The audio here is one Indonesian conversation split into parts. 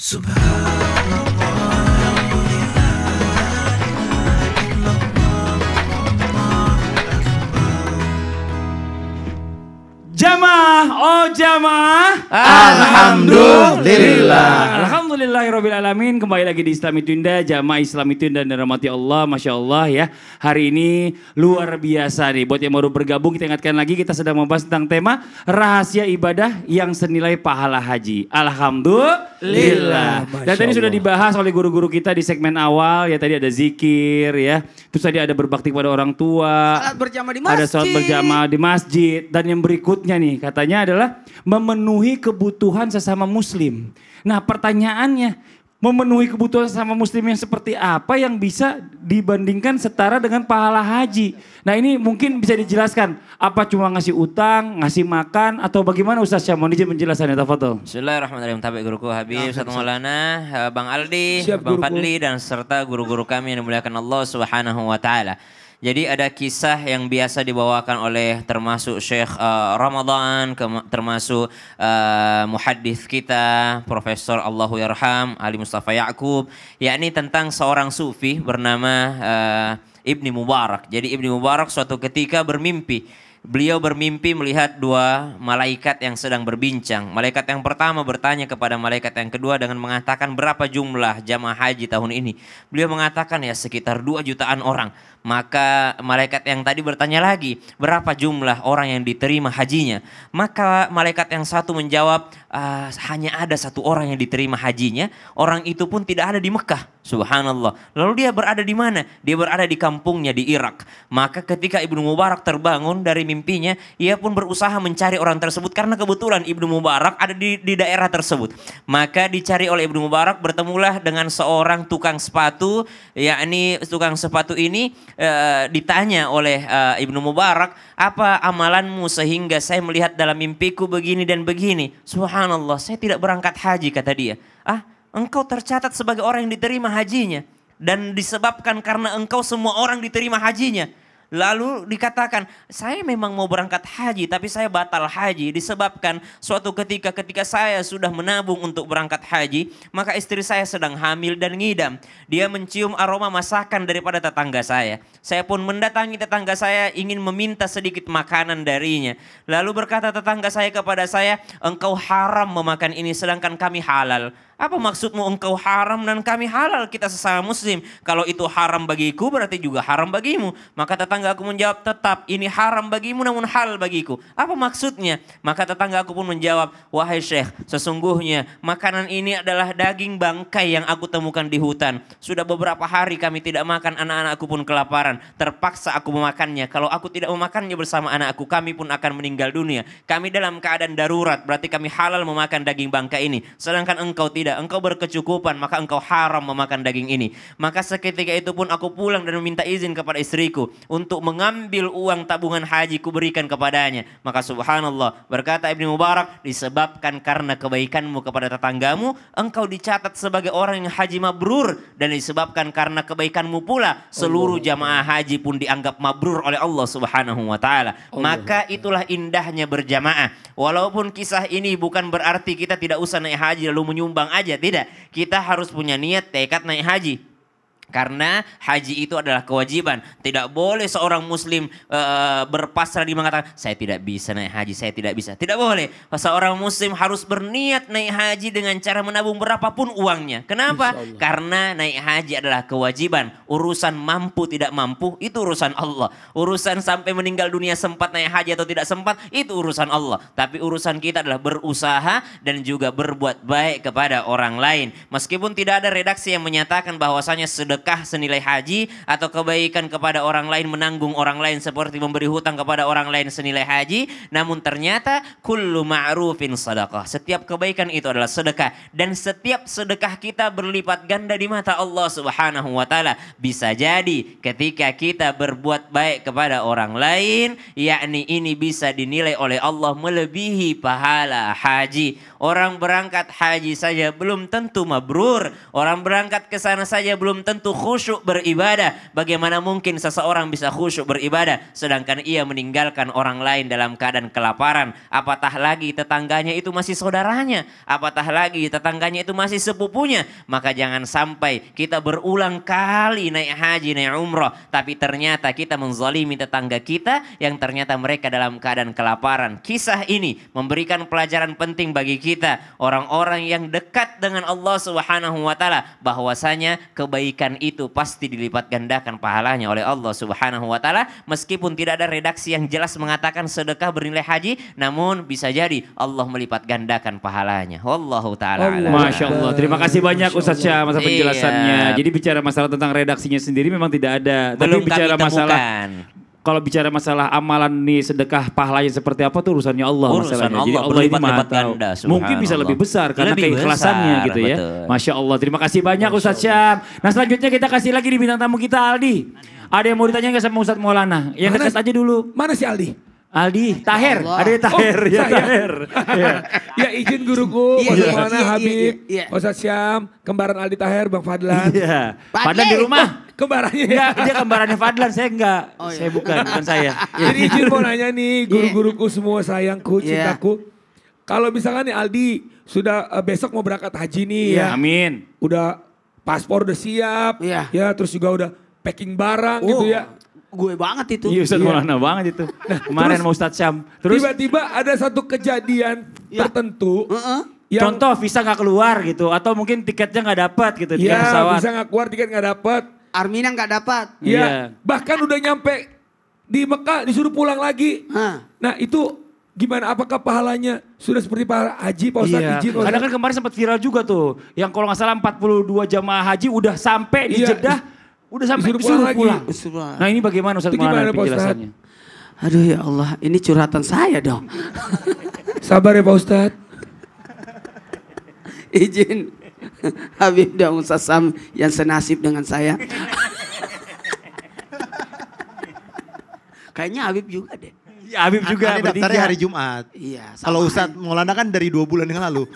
Jamaah, oh jamaah. Alhamdulillah. Alhamdulillahirabbil alamin. Kembali lagi di Islam Itu Indah, jamaah Islam Itu Indah dan rahmati Allah, Masya Allah ya. Hari ini luar biasa nih. Buat yang baru bergabung, kita ingatkan lagi, kita sedang membahas tentang tema rahasia ibadah yang senilai pahala haji. Alhamdulillah. Dan tadi sudah dibahas oleh guru-guru kita di segmen awal ya. Tadi ada zikir ya. Terus tadi ada berbakti kepada orang tua. Salat berjamaah di masjid. Ada salat berjamaah di masjid. Dan yang berikutnya nih katanya adalah memenuhi kebutuhan sesama muslim. Nah pertanyaannya, memenuhi kebutuhan sesama muslim yang seperti apa yang bisa dibandingkan setara dengan pahala haji? Nah ini mungkin bisa dijelaskan, apa cuma ngasih utang, ngasih makan, atau bagaimana Ustaz Syah? Mohon izin penjelasannya, tafadhol. Bismillahirrahmanirrahim. Tabi guruku Habib, Ustaz Maulana, Bang Aldi, Bang Fadli, dan serta guru-guru kami yang dimuliakan Allah Subhanahu wa Ta'ala. Jadi ada kisah yang biasa dibawakan oleh termasuk Syekh Ramadan, termasuk muhaddits kita, Profesor Allahu Yarham, Ali Mustafa Ya'qub, yakni tentang seorang sufi bernama Ibni Mubarak. Jadi Ibni Mubarak suatu ketika bermimpi. Beliau bermimpi melihat dua malaikat yang sedang berbincang. Malaikat yang pertama bertanya kepada malaikat yang kedua dengan mengatakan berapa jumlah jamaah haji tahun ini. Beliau mengatakan ya sekitar 2 jutaan orang. Maka malaikat yang tadi bertanya lagi berapa jumlah orang yang diterima hajinya. Maka malaikat yang satu menjawab hanya ada 1 orang yang diterima hajinya. Orang itu pun tidak ada di Mekah. Subhanallah. Lalu dia berada di mana? Dia berada di kampungnya di Irak. Maka ketika Ibnu Mubarak terbangun dari mimpinya, ia pun berusaha mencari orang tersebut karena kebetulan Ibnu Mubarak ada di daerah tersebut. Maka dicari oleh Ibnu Mubarak, bertemulah dengan seorang tukang sepatu, yakni tukang sepatu ini ditanya oleh Ibnu Mubarak, apa amalanmu sehingga saya melihat dalam mimpiku begini dan begini? Subhanallah, saya tidak berangkat haji, kata dia. Engkau tercatat sebagai orang yang diterima hajinya. Dan disebabkan karena engkau semua orang diterima hajinya. Lalu dikatakan, saya memang mau berangkat haji tapi saya batal haji. Disebabkan suatu ketika saya sudah menabung untuk berangkat haji, maka istri saya sedang hamil dan ngidam. Dia mencium aroma masakan daripada tetangga saya. Saya pun mendatangi tetangga saya ingin meminta sedikit makanan darinya. Lalu berkata tetangga saya kepada saya, engkau haram memakan ini sedangkan kami halal. Apa maksudmu engkau haram dan kami halal, kita sesama muslim? Kalau itu haram bagiku berarti juga haram bagimu. Maka tetangga aku menjawab, tetap ini haram bagimu namun halal bagiku. Apa maksudnya? Maka tetangga aku pun menjawab, wahai syekh, sesungguhnya makanan ini adalah daging bangkai yang aku temukan di hutan. Sudah beberapa hari kami tidak makan, anak-anakku pun kelaparan. Terpaksa aku memakannya. Kalau aku tidak memakannya bersama anakku, kami pun akan meninggal dunia. Kami dalam keadaan darurat, berarti kami halal memakan daging bangkai ini. Sedangkan engkau tidak. Engkau berkecukupan, maka engkau haram memakan daging ini. Maka seketika itu pun aku pulang dan meminta izin kepada istriku untuk mengambil uang tabungan haji ku berikan kepadanya. Maka subhanallah, berkata Ibnu Mubarak, disebabkan karena kebaikanmu kepada tetanggamu, engkau dicatat sebagai orang yang haji mabrur. Dan disebabkan karena kebaikanmu pula, seluruh jamaah haji pun dianggap mabrur oleh Allah Subhanahu wa Ta'ala. Maka itulah indahnya berjamaah. Walaupun kisah ini bukan berarti kita tidak usah naik haji lalu menyumbang aja, tidak. Kita harus punya niat, tekad naik haji. Karena haji itu adalah kewajiban. Tidak boleh seorang muslim berpasrah di mengatakan, saya tidak bisa naik haji, saya tidak bisa. Tidak boleh. Seorang muslim harus berniat naik haji dengan cara menabung berapapun uangnya. Kenapa? Karena naik haji adalah kewajiban. Urusan mampu tidak mampu, itu urusan Allah. Urusan sampai meninggal dunia sempat naik haji atau tidak sempat, itu urusan Allah. Tapi urusan kita adalah berusaha dan juga berbuat baik kepada orang lain. Meskipun tidak ada redaksi yang menyatakan bahwasanya sedekah senilai haji atau kebaikan kepada orang lain, menanggung orang lain seperti memberi hutang kepada orang lain senilai haji. Namun ternyata kullu ma'rufin sadaqah. Setiap kebaikan itu adalah sedekah. Dan setiap sedekah kita berlipat ganda di mata Allah Subhanahu wa Ta'ala. Bisa jadi ketika kita berbuat baik kepada orang lain, yakni ini bisa dinilai oleh Allah melebihi pahala haji. Orang berangkat haji saja belum tentu mabrur. Orang berangkat ke sana saja belum tentu khusyuk beribadah. Bagaimana mungkin seseorang bisa khusyuk beribadah sedangkan ia meninggalkan orang lain dalam keadaan kelaparan? Apatah lagi tetangganya itu masih saudaranya. Apatah lagi tetangganya itu masih sepupunya. Maka jangan sampai kita berulang kali naik haji, naik umroh. Tapi ternyata kita menzalimi tetangga kita yang ternyata mereka dalam keadaan kelaparan. Kisah ini memberikan pelajaran penting bagi kita. Orang-orang yang dekat dengan Allah Subhanahu wa Ta'ala. Bahwasanya kebaikan itu pasti dilipat gandakan pahalanya oleh Allah Subhanahu wa Ta'ala. Meskipun tidak ada redaksi yang jelas mengatakan sedekah bernilai haji. Namun bisa jadi Allah melipat gandakan pahalanya. Wallahu ta'ala a'lam. Masya Allah. Terima kasih banyak Ustaz Syam atas penjelasannya. Jadi bicara masalah tentang redaksinya sendiri memang tidak ada. Belum Tapi bicara kami masalah temukan. kalau bicara masalah amalan nih sedekah pahalanya seperti apa tuh urusannya Allah Urusan masalahnya. Jadi Allah Allah ini berlipat-lipat Maha tahu. ganda, Mungkin bisa subhanallah. lebih besar karena Lebih keikhlasannya besar, gitu ya. betul. Masya Allah. Terima kasih banyak Ustaz Syam. Nah selanjutnya kita kasih lagi di bintang tamu kita Aldi. Ada yang mau ditanya nggak sama Ustaz Maulana? Yang dekat aja dulu. Mana si Aldi? Aldi, Taher, ada Taher, Oh, ya saya. Taher. Ya. Ya izin guruku, Iya, Ustaz iya, Maulana, iya, Habib, iya. Ustaz Syam, kembaran Aldi Taher, Bang Fadlan. Iya. Fadli. Padahal di rumah. Kembarannya. Enggak, dia kembarannya Fadlan, saya enggak. Oh, iya. Saya bukan saya. Jadi izin mau nanya nih, guru-guruku semua sayangku, Iya. cintaku. Kalau misalkan nih Aldi sudah besok mau berangkat haji nih ya. Amin. Udah paspor udah siap, Iya. ya terus juga udah packing barang gitu ya. Gue banget itu. Iya Ustaz Maulana banget itu. Kemarin mau Ustaz Syam. Terus Tiba-tiba ada satu kejadian Ya. tertentu. Heeh. Yang, contoh visa nggak keluar gitu. Atau mungkin tiketnya nggak dapat gitu. Tiket ya pesawat. bisa nggak keluar tiket nggak dapat. Armina nggak dapat. Iya. Ya, bahkan udah nyampe di Mekah disuruh pulang lagi. Hah. Nah itu gimana? Apakah pahalanya sudah seperti para haji Pak Ustadz? Iya. Izin Pak Karena Ustadz. kan kemarin sempat viral juga tuh. Yang kalau nggak salah 42 jamaah haji udah sampai di Iya. Jeddah. Udah sampai Disuruh disuruh pulang pulang. Nah ini bagaimana Ustaz Itu gimana, Maulana Pak Ustadz? penjelasannya? Aduh ya Allah, ini curhatan saya dong. Sabar ya Pak Ustadz. Izin Habib dan Ustaz Sam yang senasib dengan saya. Kayaknya Habib juga deh. Ya, Habib juga Aneh daftarnya bertiga. hari Jumat. Iya. sama Kalau Ustadz Maulana kan dari 2 bulan yang lalu.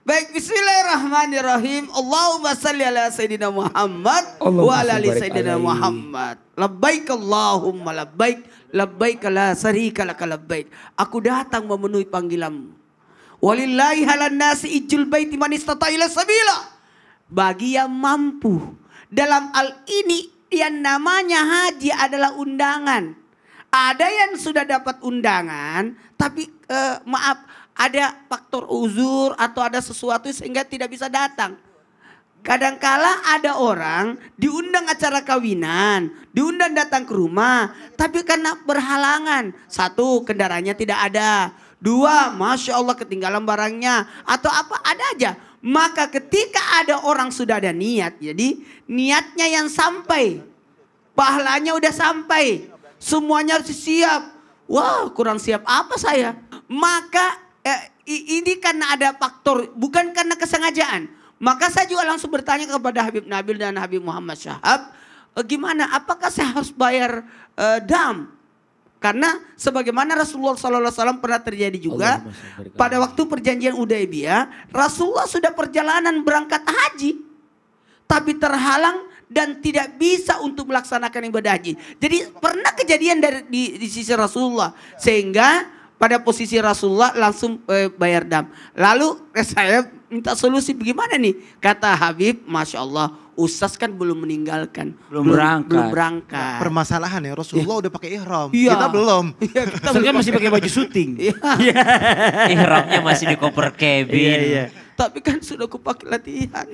Baik, bismillahirrahmanirrahim. Allahumma salli ala Sayyidina Muhammad Allahumma wa ala ali barik Sayyidina alaihi. Muhammad. Labbaik Allahumma labbaik. Labbaik la syarika laka labbaik. Aku datang memenuhi panggilanmu. Walillahi halan nasi ijul baiti man istata ila sabila. Bagi yang mampu. Dalam hal ini yang namanya haji adalah undangan. Ada yang sudah dapat undangan, tapi maaf, ada faktor uzur atau ada sesuatu sehingga tidak bisa datang. Kadangkala ada orang diundang acara kawinan, diundang datang ke rumah, tapi karena berhalangan. 1, kendaraannya tidak ada. 2, Masya Allah ketinggalan barangnya. Atau apa, ada aja. Maka ketika ada orang sudah ada niat, jadi niatnya yang sampai. Pahalanya udah sampai. Semuanya harus siap. Wah, kurang siap apa saya? Maka ini karena ada faktor, bukan karena kesengajaan. Maka saya juga langsung bertanya kepada Habib Nabil dan Habib Muhammad Syahab, gimana? Apakah saya harus bayar dam? Karena sebagaimana Rasulullah SAW pernah terjadi juga pada waktu perjanjian Hudaybiyah, Rasulullah sudah perjalanan berangkat haji, tapi terhalang dan tidak bisa untuk melaksanakan ibadah haji. Jadi pernah kejadian di sisi Rasulullah, sehingga pada posisi Rasulullah langsung bayar dam. Lalu saya minta solusi bagaimana nih? Kata Habib, Masya Allah, Ustaz kan belum meninggalkan. Belum berangkat. berangkat. Permasalahan ya Rasulullah udah pakai ihram. Iya. Kita belum. Iya, kita Ustaz kan masih pakai baju syuting. Iya. Ihramnya masih di koper cabin. Iya. Tapi kan sudah kupakai latihan.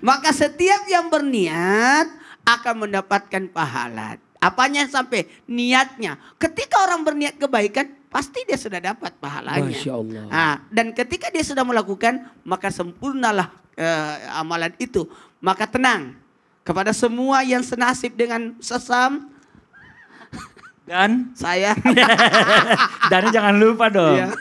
Maka setiap yang berniat akan mendapatkan pahala. Apanya sampai niatnya. Ketika orang berniat kebaikan, pasti dia sudah dapat pahalanya. Masya Allah. Nah, dan ketika dia sudah melakukan, maka sempurnalah amalan itu. Maka tenang. Kepada semua yang senasib dengan sesam, Dan saya dan jangan lupa dong. Iya.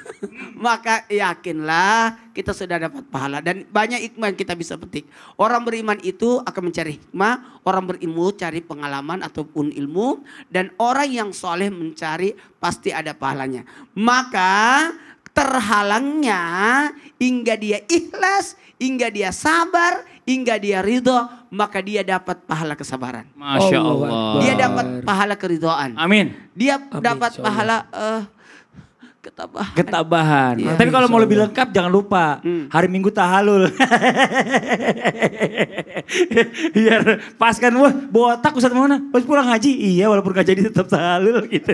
Maka yakinlah kita sudah dapat pahala. Dan banyak hikmah yang kita bisa petik. Orang beriman itu akan mencari hikmah. Orang berilmu cari pengalaman ataupun ilmu. Dan orang yang soleh mencari pasti ada pahalanya. Maka terhalangnya hingga dia ikhlas, hingga dia sabar, hingga dia ridho, maka dia dapat pahala kesabaran. Masya Allah. Dia dapat pahala keridhaan. Amin. Dia dapat pahala Ketabahan. Iya. Tapi kalau mau lebih lengkap jangan lupa hari Minggu tahalul. Biar pas kan, wah botak Ustaz Maulana, pas pulang haji. Iya walaupun gak jadi tetap tahalul gitu.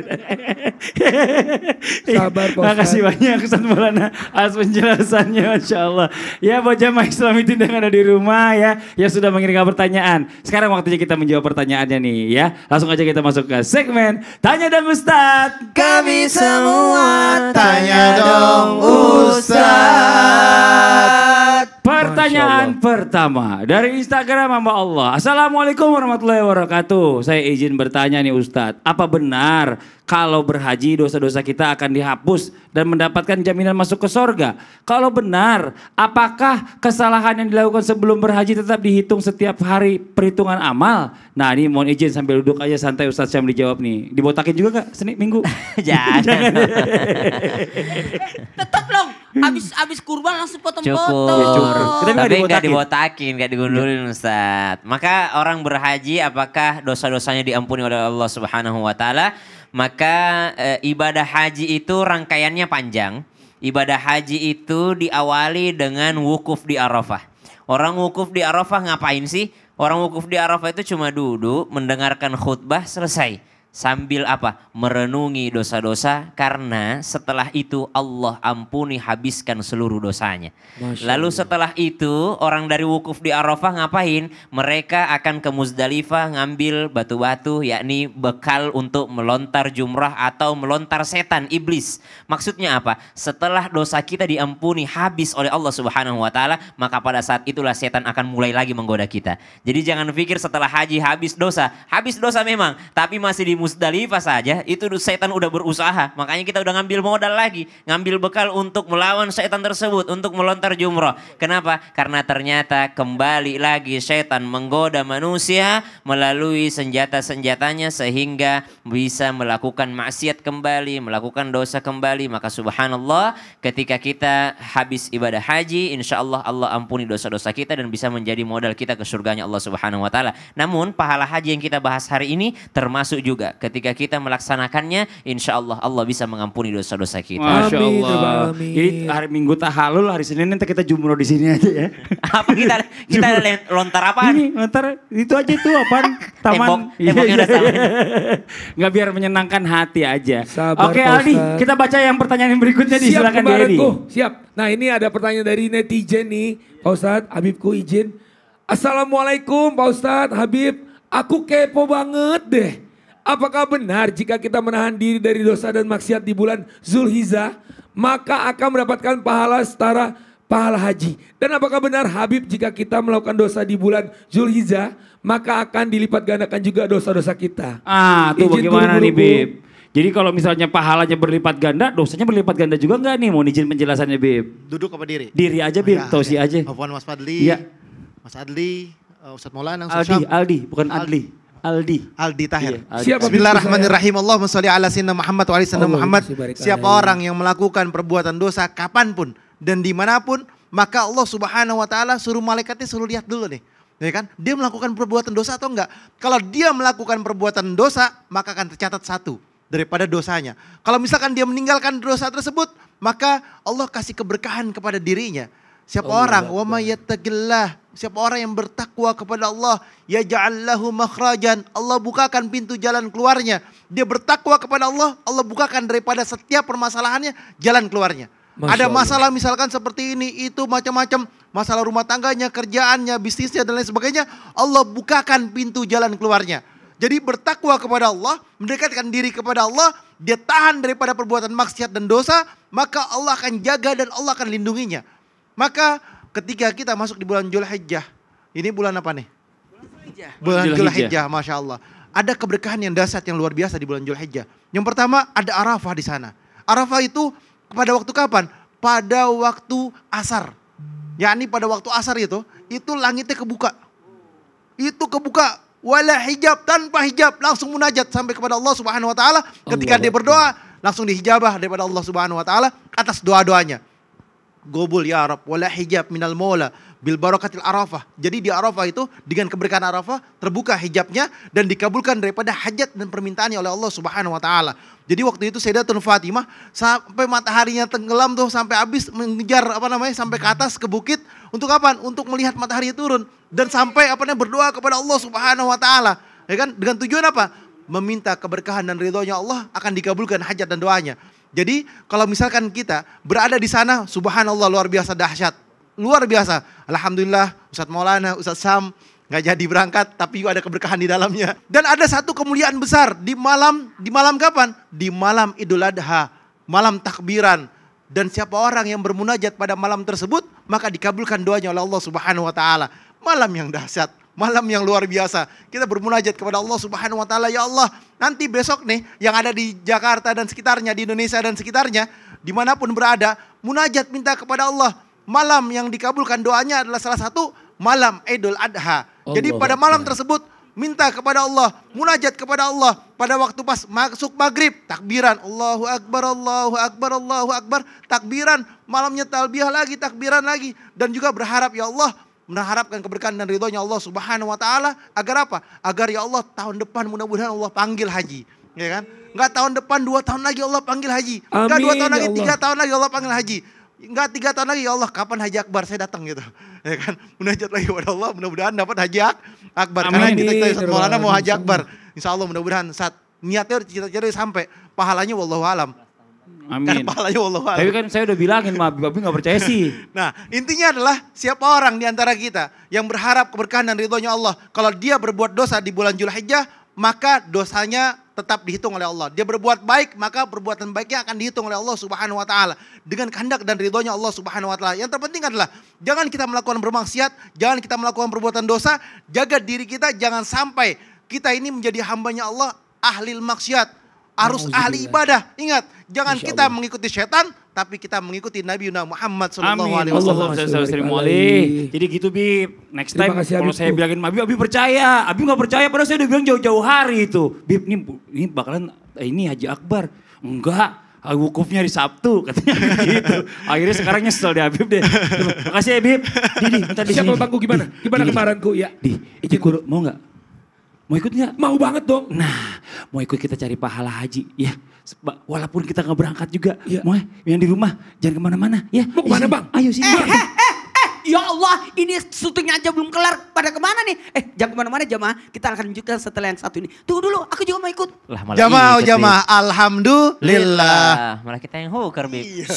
Sabar, Pak Ustaz. Makasih banyak Ustaz Maulana atas penjelasannya, Masya Allah. Ya buat jamaah Islam itu yang ada di rumah ya, yang sudah mengirimkan pertanyaan. Sekarang waktunya kita menjawab pertanyaannya nih ya. Langsung aja kita masuk ke segmen Tanya dong Ustaz. Kami semua tanya dong Ustaz. Pertanyaan pertama dari Instagram hamba Allah. Assalamualaikum warahmatullahi wabarakatuh. Saya izin bertanya nih Ustadz. Apa benar kalau berhaji dosa-dosa kita akan dihapus dan mendapatkan jaminan masuk ke sorga? Kalau benar, apakah kesalahan yang dilakukan sebelum berhaji tetap dihitung setiap hari perhitungan amal? Nah ini mohon izin sambil duduk aja santai Ustadz Syam dijawab nih. Dibotakin juga Kak Senin Minggu? Jangan. Tetap dong. Abis kurban langsung potong-potong. Cukup. Tapi Tapi nggak nggak dibotakin, nggak digundulin Ustaz. Maka orang berhaji apakah dosa-dosanya diampuni oleh Allah Subhanahu wa taala? Maka ibadah haji itu rangkaiannya panjang. Ibadah haji itu diawali dengan wukuf di Arafah. Orang wukuf di Arafah ngapain sih? Orang wukuf di Arafah itu cuma duduk, mendengarkan khutbah, selesai. Sambil apa? Merenungi dosa-dosa, karena setelah itu Allah ampuni habiskan seluruh dosanya. Lalu setelah itu orang dari wukuf di Arafah ngapain? Mereka akan ke Muzdalifah ngambil batu-batu, yakni bekal untuk melontar jumrah atau melontar setan, iblis. Maksudnya apa? Setelah dosa kita diampuni habis oleh Allah Subhanahu wa taala, maka pada saat itulah setan akan mulai lagi menggoda kita. Jadi jangan pikir setelah haji habis dosa. Habis dosa memang, tapi masih di Muzdalifah saja itu setan udah berusaha. Makanya kita udah ngambil modal lagi, ngambil bekal untuk melawan setan tersebut, untuk melontar jumrah. Kenapa? Karena ternyata kembali lagi setan menggoda manusia melalui senjata-senjatanya sehingga bisa melakukan maksiat kembali, melakukan dosa kembali. Maka subhanallah, ketika kita habis ibadah haji, insya Allah Allah ampuni dosa-dosa kita dan bisa menjadi modal kita ke surganya Allah Subhanahu wa taala. Namun pahala haji yang kita bahas hari ini termasuk juga ketika kita melaksanakannya, insya Allah Allah bisa mengampuni dosa-dosa kita. Masya Amin, Allah. amin. Jadi hari Minggu tahalul, hari Senin nanti kita jumroh di sini aja ya. Apa kita lontar apaan? Ini lontar itu aja tuh apaan? Taman. Temboknya udah sama. Nggak, biar menyenangkan hati aja. Sabar, Oke Pak Aldi, Ustadz. kita baca yang pertanyaan yang berikutnya nih. Siap Silakan Di Edi. kembaranku, siap. Nah ini ada pertanyaan dari netizen nih, Pak Ustadz, Habibku izin. Assalamualaikum Pak Ustadz, Habib. Aku kepo banget deh. Apakah benar jika kita menahan diri dari dosa dan maksiat di bulan Zulhijjah, maka akan mendapatkan pahala setara pahala haji? Dan apakah benar Habib jika kita melakukan dosa di bulan Zulhijjah, maka akan dilipat gandakan juga dosa-dosa kita? Ah, tuh Izin bagaimana nih guru-guruku. Bib? Jadi kalau misalnya pahalanya berlipat ganda, dosanya berlipat ganda juga nggak nih? Mohon izin penjelasannya Bib. Duduk apa diri? Diri aja Bib, tausi aja. Afwan Mas Fadli. Iya. Mas Adli, Ustadz Maulana, Aldi, bukan Adli. Aldi Tahir. Iya, Aldi. Siap, Habib. Bismillahirrahmanirrahim. Allahumma sholli ala sayyidina Muhammad wa ala sayyidina Allah, Muhammad. barik Siapa alaihi. orang yang melakukan perbuatan dosa kapanpun dan dimanapun, maka Allah Subhanahu wa taala suruh malaikatnya suruh lihat dulu nih. Ya kan? Dia melakukan perbuatan dosa atau enggak? Kalau dia melakukan perbuatan dosa, maka akan tercatat satu daripada dosanya. Kalau misalkan dia meninggalkan dosa tersebut, maka Allah kasih keberkahan kepada dirinya. Siapa orang wa may yattaqillah, siapa orang yang bertakwa kepada Allah, yaj'al lahu makhrajan, Allah bukakan pintu jalan keluarnya. Dia bertakwa kepada Allah, Allah bukakan daripada setiap permasalahannya jalan keluarnya. Masya Ada Allah. masalah misalkan seperti ini, itu macam-macam, masalah rumah tangganya, kerjaannya, bisnisnya dan lain sebagainya, Allah bukakan pintu jalan keluarnya. Jadi bertakwa kepada Allah, mendekatkan diri kepada Allah, dia tahan daripada perbuatan maksiat dan dosa, maka Allah akan jaga dan Allah akan lindunginya. Maka ketika kita masuk di bulan Zulhijjah, ini bulan apa nih? Bulan Zulhijjah, Masya Allah. Ada keberkahan yang dahsyat yang luar biasa di bulan Zulhijjah. Yang pertama ada Arafah di sana. Arafah itu pada waktu kapan? Pada waktu asar. Yakni pada waktu asar itu langitnya kebuka. Itu kebuka. Wala hijab, tanpa hijab, langsung munajat sampai kepada Allah Subhanahu wa taala. Ketika dia berdoa, langsung dihijabah daripada Allah Subhanahu wa taala atas doa-doanya. Gobul ya Rab wala hijab minal maula bil barakatil arafah. Jadi di Arafah itu dengan keberkahan Arafah terbuka hijabnya dan dikabulkan daripada hajat dan permintaannya oleh Allah Subhanahu wa taala. Jadi waktu itu Sayyidatun Fatimah sampai mataharinya tenggelam tuh sampai habis mengejar sampai ke atas ke bukit untuk apa? Untuk melihat matahari turun dan sampai berdoa kepada Allah Subhanahu wa taala. Ya kan? Dengan tujuan apa? Meminta keberkahan dan ridhonya Allah akan dikabulkan hajat dan doanya. Jadi kalau misalkan kita berada di sana, subhanallah luar biasa dahsyat. Luar biasa. Alhamdulillah Ustadz Maulana, Ustadz Sam nggak jadi berangkat tapi ada keberkahan di dalamnya. Dan ada satu kemuliaan besar di malam kapan? Di malam Idul Adha, malam takbiran. Dan siapa orang yang bermunajat pada malam tersebut, maka dikabulkan doanya oleh Allah Subhanahu wa taala. Malam yang dahsyat. Malam yang luar biasa. Kita bermunajat kepada Allah Subhanahu wa taala, ya Allah, nanti besok nih yang ada di Jakarta dan sekitarnya, di Indonesia dan sekitarnya, dimanapun berada, munajat minta kepada Allah. Malam yang dikabulkan doanya adalah salah satu malam Idul Adha. Jadi pada malam tersebut minta kepada Allah, munajat kepada Allah pada waktu pas masuk maghrib, takbiran, Allahu Akbar, Allahu Akbar, Allahu Akbar, takbiran, malamnya talbiyah lagi, takbiran lagi, dan juga berharap ya Allah, mengharapkan keberkahan dan ridhonya Allah Subhanahu wa taala agar apa? Agar ya Allah tahun depan mudah-mudahan Allah panggil haji, ya kan? Enggak tahun depan 2 tahun lagi Allah panggil haji. Enggak 2 tahun lagi, 3 tahun lagi Allah panggil haji. Enggak 3 tahun lagi ya Allah kapan haji akbar saya datang gitu. Ya kan? Munajat lagi kepada Allah mudah-mudahan dapat haji akbar. Karena kita Maulana mau haji akbar. Insyaallah mudah-mudahan saat niatnya cita-cita sampai pahalanya wallahu alam. Amin. Kan tapi kan saya udah bilangin sama Habib gak percaya sih. Nah intinya adalah siapa orang di antara kita yang berharap keberkahan dan ridhonya Allah. Kalau dia berbuat dosa di bulan Zulhijjah, maka dosanya tetap dihitung oleh Allah. Dia berbuat baik, maka perbuatan baiknya akan dihitung oleh Allah Subhanahu wa taala dengan kehendak dan ridhonya Allah Subhanahu wa taala. Yang terpenting adalah jangan kita melakukan bermaksiat, jangan kita melakukan perbuatan dosa, jaga diri kita jangan sampai kita ini menjadi hambanya Allah ahli maksiat. Harus ahli ibadah. Ingat, jangan kita mengikuti setan, tapi kita mengikuti Nabi Muhammad SAW. Jadi gitu Bib. Next time kalau saya bilangin Habib percaya. Habib gak percaya padahal saya udah bilang jauh-jauh hari itu. Bib ini bakalan ini Haji Akbar. Enggak. Wukufnya di Sabtu katanya gitu. Akhirnya sekarang nyesel deh Habib deh. Makasih ya Bib. Di minta di sini. Siapa bangku gimana? Gimana kemarinku ya? Ikut mau gak? Mau ikut gak? Mau banget dong. Nah, mau ikut kita cari pahala haji ya. Walaupun kita gak berangkat juga. Ya. Mau yang di rumah jangan kemana-mana ya. Mau kemana Bang? Ayo sini. Ya Allah, ini syutingnya aja belum kelar. Pada kemana nih? Jangan kemana-mana jamaah. Kita akan lanjutkan setelah yang satu ini. Tunggu dulu, aku juga mau ikut. Jamaah, alhamdulillah. Malah kita yang hoker, Bib.